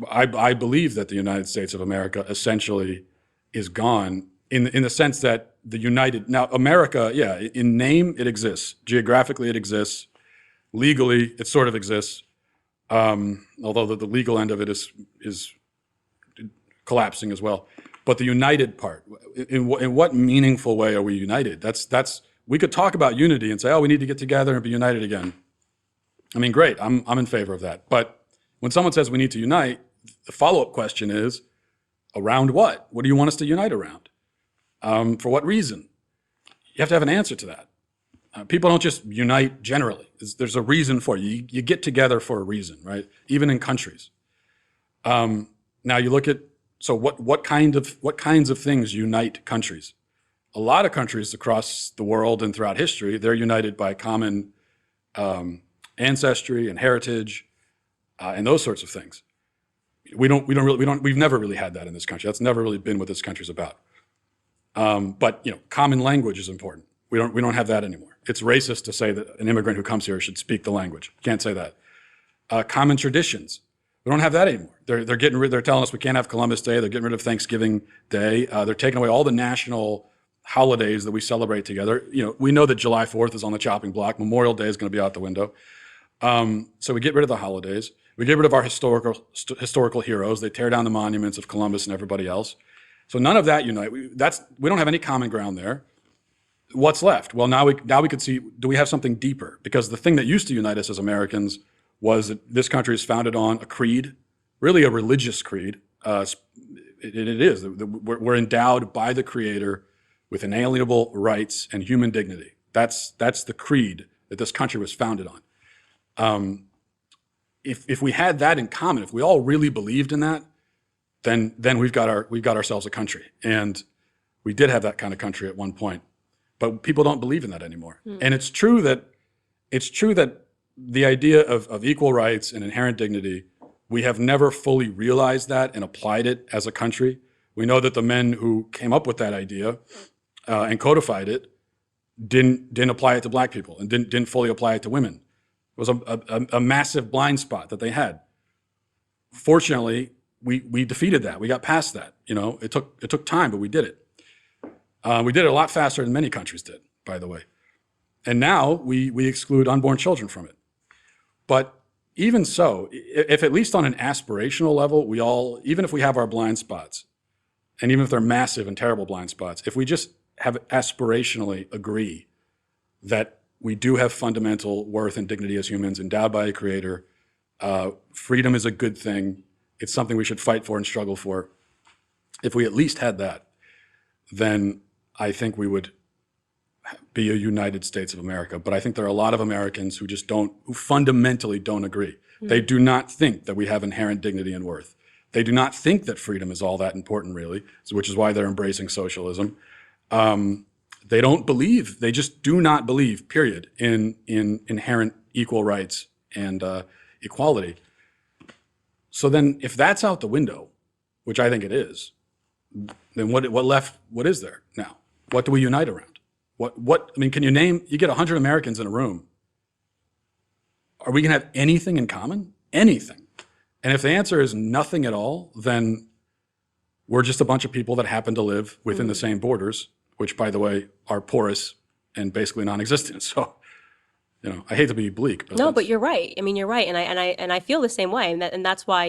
S2: I believe that the United States of America essentially is gone in the sense that now America, yeah, in name it exists, geographically it exists, legally it sort of exists, although the legal end of it is collapsing as well. But the united part, in what meaningful way are we united? We could talk about unity and say, oh, we need to get together and be united again. I mean, great, I'm in favor of that. But when someone says we need to unite, the follow-up question is, around what? What do you want us to unite around? For what reason? You have to have an answer to that. People don't just unite generally. There's a reason for it. You get together for a reason, right? Even in countries. Now you look at, so what kinds of things unite countries? A lot of countries across the world and throughout history, they're united by common ancestry and heritage and those sorts of things. We've never really had that in this country. That's never really been what this country's about. But common language is important. We don't have that anymore. It's racist to say that an immigrant who comes here should speak the language. Can't say that. Common traditions. We don't have that anymore. They're telling us we can't have Columbus Day. They're getting rid of Thanksgiving Day. They're taking away all the national holidays that we celebrate together. We know that July 4th is on the chopping block. Memorial Day is going to be out the window. So we get rid of the holidays. We get rid of our historical heroes. They tear down the monuments of Columbus and everybody else. So none of that unite. We don't have any common ground there. What's left? Well, now we could see, do we have something deeper? Because the thing that used to unite us as Americans was that this country is founded on a creed, really a religious creed. It is. We're endowed by the Creator with inalienable rights and human dignity. That's the creed that this country was founded on. If we had that in common, if we all really believed in that, then we've got ourselves a country. And we did have that kind of country at one point. But people don't believe in that anymore. And it's true that the idea of equal rights and inherent dignity, we have never fully realized that and applied it as a country. We know that the men who came up with that idea and codified it didn't apply it to black people and didn't fully apply it to women. It was a massive blind spot that they had. Fortunately, we defeated that. We got past that. It took time, but we did it. We did it a lot faster than many countries did, by the way. And now we exclude unborn children from it. But even so, if at least on an aspirational level, even if we have our blind spots, and even if they're massive and terrible blind spots, if we just have aspirationally agree that we do have fundamental worth and dignity as humans endowed by a creator, freedom is a good thing. It's something we should fight for and struggle for. If we at least had that, then I think we would be a United States of America. But I think there are a lot of Americans who who fundamentally don't agree. They do not think that we have inherent dignity and worth. They do not think that freedom is all that important, really, which is why they're embracing socialism. They don't believe, they just do not believe, period, in inherent equal rights and equality. So then if that's out the window, which I think it is, then what is there now? What do we unite around? I mean, can you get 100 Americans in a room. Are we gonna have anything in common? Anything. And if the answer is nothing at all, then we're just a bunch of people that happen to live within the same borders, which, by the way, are porous and basically non-existent. So, I hate to be bleak, but
S1: No, but you're right. I mean, you're right, and I feel the same way, and that's why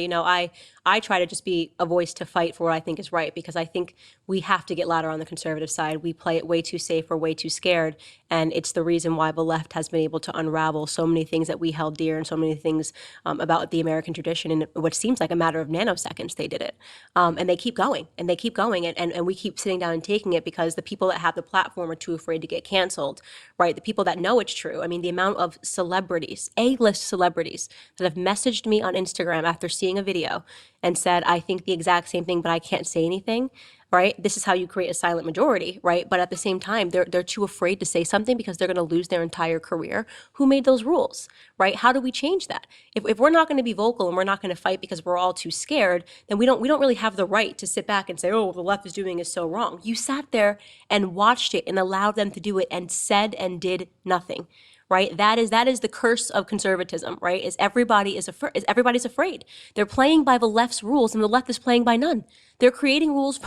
S1: I try to just be a voice to fight for what I think is right, because I think we have to get louder on the conservative side. We play it way too safe, we're way too scared, and it's the reason why the left has been able to unravel so many things that we held dear and so many things about the American tradition in what seems like a matter of nanoseconds. They did it, and they keep going, and they keep going, and we keep sitting down and taking it because the people that have the platform are too afraid to get canceled, right? The people that know it's true. I mean, the amount of celebrities, A-list celebrities, that have messaged me on Instagram after seeing a video and said, I think the exact same thing, but I can't say anything, right? This is how you create a silent majority, right? But at the same time, they're too afraid to say something because they're going to lose their entire career. Who made those rules, right? How do we change that? If we're not going to be vocal and we're not going to fight because we're all too scared, then we don't really have the right to sit back and say, oh, what the left is doing is so wrong. You sat there and watched it and allowed them to do it and said and did nothing. Right? That is the curse of conservatism, right? Everybody's afraid. They're playing by the left's rules and the left is playing by none. They're creating rules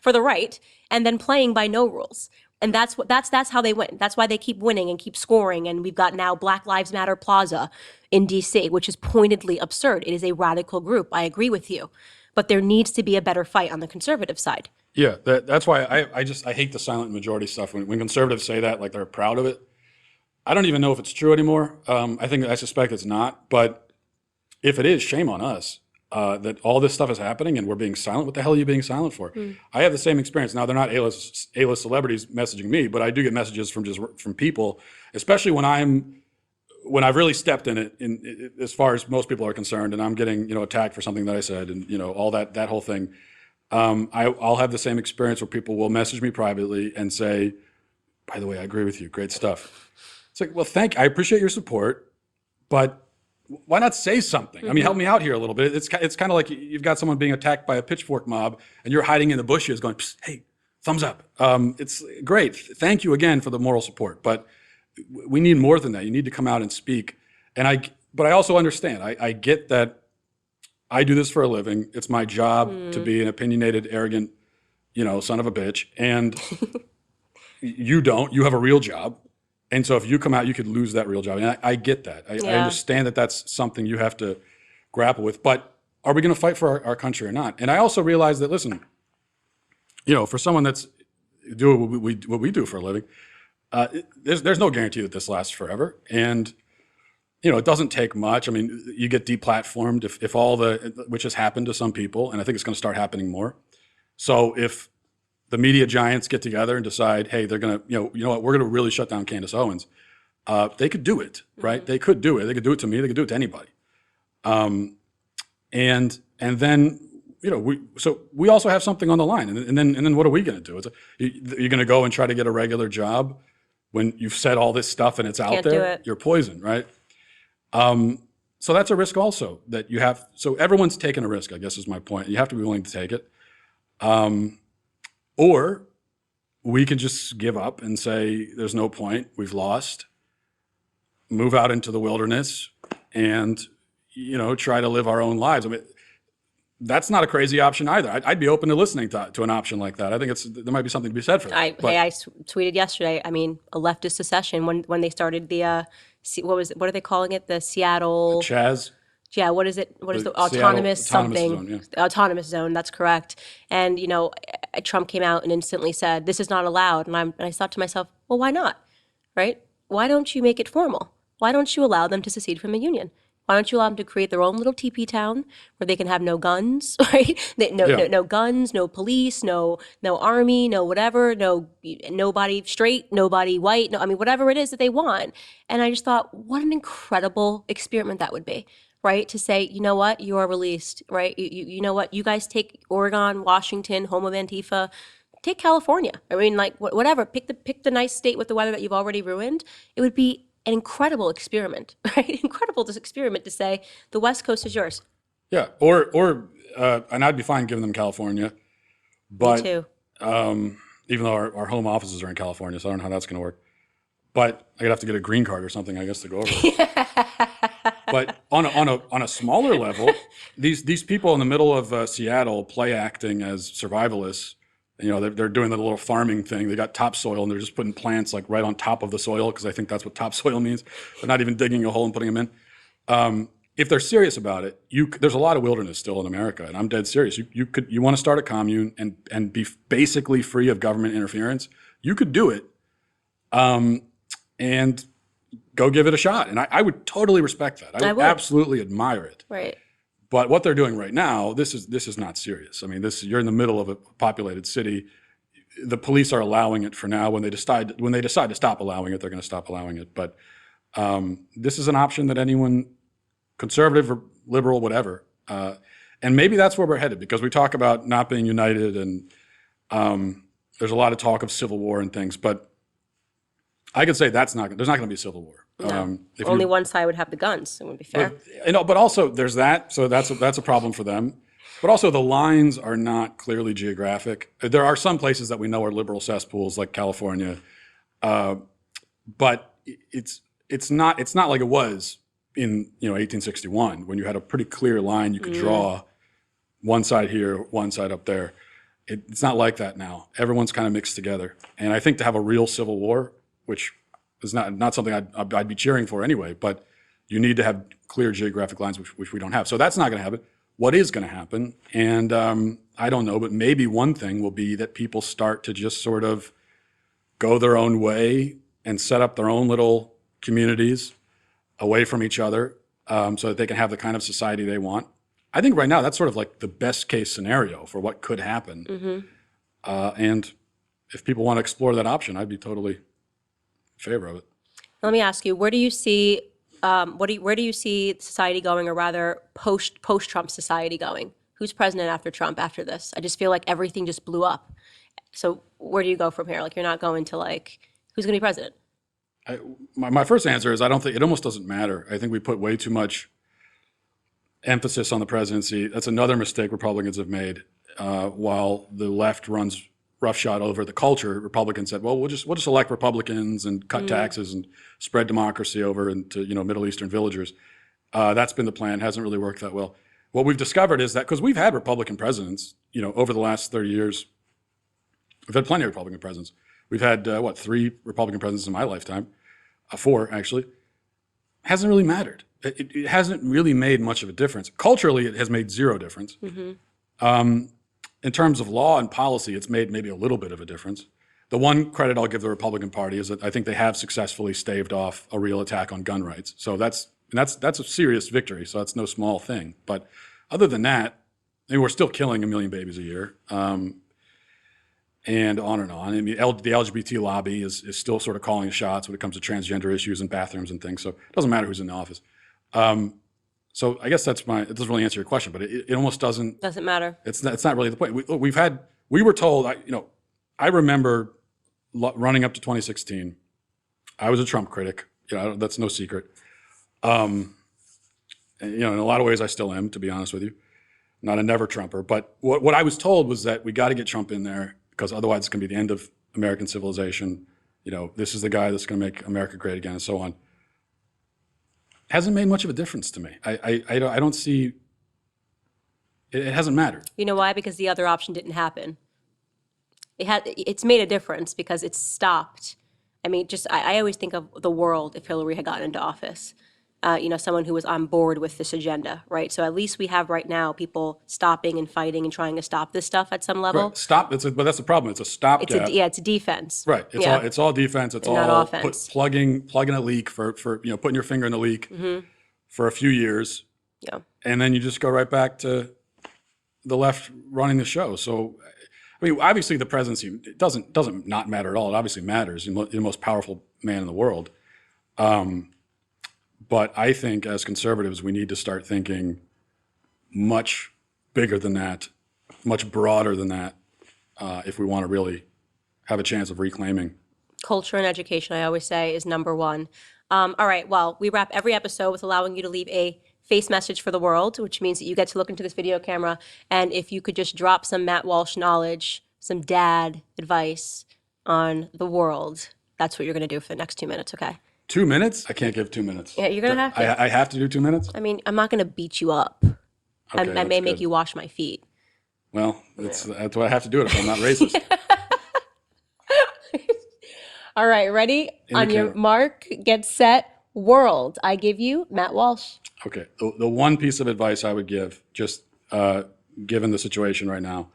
S1: for the right and then playing by no rules. And that's how they win. That's why they keep winning and keep scoring. And we've got now Black Lives Matter Plaza in DC, which is pointedly absurd. It is a radical group. I agree with you. But there needs to be a better fight on the conservative side.
S2: Yeah, that's why I hate the silent majority stuff. When conservatives say that, like they're proud of it, I don't even know if it's true anymore. I suspect it's not. But if it is, shame on us that all this stuff is happening and we're being silent. What the hell are you being silent for? I have the same experience. Now, they're not A-list celebrities messaging me, but I do get messages from people, especially when I've really stepped in it as far as most people are concerned, and I'm getting attacked for something that I said, and all that whole thing. I'll have the same experience where people will message me privately and say, by the way, I agree with you. Great stuff. It's like, well, I appreciate your support, but why not say something? I mean, help me out here a little bit. It's kind of like you've got someone being attacked by a pitchfork mob and you're hiding in the bushes going, hey, thumbs up. It's great. Thank you again for the moral support, but we need more than that. You need to come out and speak. But I also understand. I get that I do this for a living. It's my job to be an opinionated, arrogant, son of a bitch. And you don't. You have a real job. And so if you come out, you could lose that real job. And I get that. I understand that that's something you have to grapple with. But are we going to fight for our country or not? And I also realize that, listen, for someone that's doing what we do for a living, there's no guarantee that this lasts forever. And, it doesn't take much. I mean, you get deplatformed if which has happened to some people, and I think it's going to start happening more. So if the media giants get together and decide, hey, they're going to, you know what, we're going to really shut down Candace Owens. They could do it, right? They could do it. They could do it to me. They could do it to anybody. And then, we also have something on the line. And then what are we going to do? You're going to go and try to get a regular job when you've said all this stuff and it's out
S1: Can't
S2: there.
S1: do it.
S2: You're poisoned, right? So that's a risk also that you have. So everyone's taking a risk, I guess is my point. You have to be willing to take it. Or we can just give up and say, there's no point, we've lost, move out into the wilderness and, try to live our own lives. I mean, that's not a crazy option either. I'd be open to listening to an option like that. I think there might be something to be said for that.
S1: I tweeted yesterday, a leftist secession when they started the, what are they calling it? The Seattle...
S2: Chaz?
S1: Yeah, what is it? What is
S2: The
S1: the
S2: Seattle
S1: autonomous
S2: autonomous
S1: something?
S2: zone. Yeah.
S1: The autonomous zone, that's correct. And, Trump came out and instantly said, this is not allowed. And I thought to myself, well, why not? Right? Why don't you make it formal? Why don't you allow them to secede from the union? Why don't you allow them to create their own little teepee town where they can have no guns, right?
S2: Yeah.
S1: No guns, no police, no army, no whatever, nobody straight, nobody white, no, I mean whatever it is that they want. And I just thought, what an incredible experiment that would be, right? To say, you know what, you are released, right? You know what, you guys take Oregon, Washington, home of Antifa, take California. I mean, like whatever. Pick the nice state with the weather that you've already ruined. It would be an incredible experiment, right? Incredible this experiment to say the West Coast is yours.
S2: Yeah. And I'd be fine giving them California,
S1: Me
S2: but
S1: too.
S2: even though our home offices are in California, so I don't know how that's going to work. But I'd have to get a green card or something, I guess, to go over there. But on a smaller level, these people in the middle of Seattle play acting as survivalists. They're doing the little farming thing. They got topsoil and they're just putting plants like right on top of the soil because I think that's what topsoil means. They're not even digging a hole and putting them in. If they're serious about it, there's a lot of wilderness still in America, and I'm dead serious. You want to start a commune and be basically free of government interference. You could do it, and go give it a shot. And I would totally respect that. I would absolutely admire it.
S1: Right.
S2: But what they're doing right now, this is not serious. I mean, you're in the middle of a populated city. The police are allowing it for now. When they decide to stop allowing it, they're going to stop allowing it. But this is an option that anyone, conservative or liberal, whatever, and maybe that's where we're headed, because we talk about not being united, and there's a lot of talk of civil war and things. But I could say there's not going to be a civil war.
S1: No. Only one side would have the guns. It would be fair.
S2: But also there's that. So that's a problem for them. But also the lines are not clearly geographic. There are some places that we know are liberal cesspools, like California, but it's not like it was in 1861, when you had a pretty clear line you could draw, one side here, one side up there. It's not like that now. Everyone's kind of mixed together, and I think to have a real civil war, which is not something I'd be cheering for anyway, but you need to have clear geographic lines, which we don't have. So that's not going to happen. What is going to happen? And I don't know, but maybe one thing will be that people start to just sort of go their own way and set up their own little communities away from each other, so that they can have the kind of society they want. I think right now that's sort of like the best case scenario for what could happen. Mm-hmm. And if people want to explore that option, I'd be totally in favor of it.
S1: Let me ask you, where do you see where do you see society going, or rather post-Trump society going? Who's president after Trump after this? I just feel like everything just blew up. So where do you go from here? Like, you're not going to who's going to be president?
S2: My first answer is I don't think it almost doesn't matter. I think we put way too much emphasis on the presidency. That's another mistake Republicans have made. While the left runs roughshod over the culture, Republicans said, well, we'll just elect Republicans and cut taxes and spread democracy over into Middle Eastern villagers. That's been the plan. Hasn't really worked that well. What we've discovered is that, because we've had Republican presidents, over the last 30 years, we've had plenty of Republican presidents. We've had 3 Republican presidents in my lifetime, 4 actually. Hasn't really mattered. It hasn't really made much of a difference. Culturally, it has made zero difference. Mm-hmm. In terms of law and policy, it's made maybe a little bit of a difference. The one credit I'll give the Republican Party is that I think they have successfully staved off a real attack on gun rights. So that's a serious victory. So that's no small thing. But other than that, we're still killing 1 million babies a year, and on and on. I mean, the LGBT lobby is still sort of calling the shots when it comes to transgender issues and bathrooms and things. So it doesn't matter who's in the office. So I guess it doesn't really answer your question, but it almost doesn't.
S1: Doesn't matter.
S2: It's not really the point. We were told, I remember running up to 2016, I was a Trump critic. That's no secret. And, in a lot of ways I still am, to be honest with you. Not a never Trumper. But what I was told was that we got to get Trump in there, because otherwise it's going to be the end of American civilization. This is the guy that's going to make America great again, and so on. Hasn't made much of a difference to me. I don't see, it hasn't mattered.
S1: You know why? Because the other option didn't happen. It's made a difference because it's stopped. I mean, I always think of the world if Hillary had gotten into office. someone who was on board with this agenda, right? So at least we have right now people stopping and fighting and trying to stop this stuff at some level.
S2: Right. Stop. But that's the problem. It's a stopgap.
S1: It's a defense.
S2: Right. It's all defense. It's
S1: And not
S2: all
S1: offense.
S2: plugging a leak for putting your finger in the leak for a few years,
S1: Yeah.
S2: and then you just go right back to the left running the show. So, I mean, obviously the presidency it doesn't not matter at all. It obviously matters. You're the most powerful man in the world. But I think as conservatives, we need to start thinking much bigger than that, much broader than that, if we want to really have a chance of reclaiming.
S1: Culture and education, I always say, is number one. All right, well, we wrap every episode with allowing you to leave a face message for the world, which means that you get to look into this video camera, and if you could just drop some Matt Walsh knowledge, some dad advice on the world, that's what you're going to do for the next 2 minutes, okay?
S2: 2 minutes? I can't give 2 minutes.
S1: Yeah, you're going to have to.
S2: I have to do 2 minutes?
S1: I mean, I'm not going to beat you up. I
S2: Okay,
S1: may
S2: that's
S1: make
S2: good.
S1: you wash my feet.
S2: Well, that's what I have to do if I'm not racist.
S1: All right, ready?
S2: In the
S1: On your
S2: camera.
S1: mark, get set, world. I give you Matt Walsh.
S2: Okay. The one piece of advice I would give, just given the situation right now,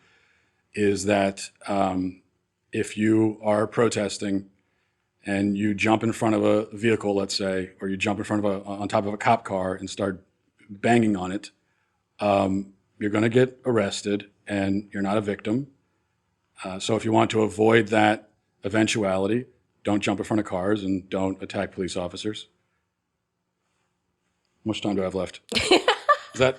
S2: is that if you are protesting and you jump in front of a vehicle, let's say, or you jump in front of on top of a cop car and start banging on it, you're going to get arrested and you're not a victim. So if you want to avoid that eventuality, don't jump in front of cars and don't attack police officers. How much time do I have left?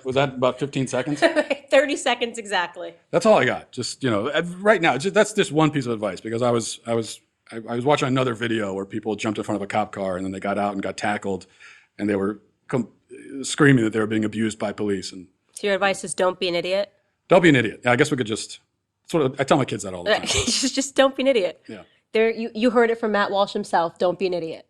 S2: Was that about 15 seconds?
S1: 30 seconds exactly.
S2: That's all I got. Just, right now, that's just one piece of advice because I was watching another video where people jumped in front of a cop car and then they got out and got tackled and they were screaming that they were being abused by police. And
S1: So your advice is don't be an idiot?
S2: don't be an idiot. Yeah, I guess we could just, I tell my kids that all the time.
S1: just don't be an idiot.
S2: Yeah.
S1: You heard it from Matt Walsh himself. Don't be an idiot.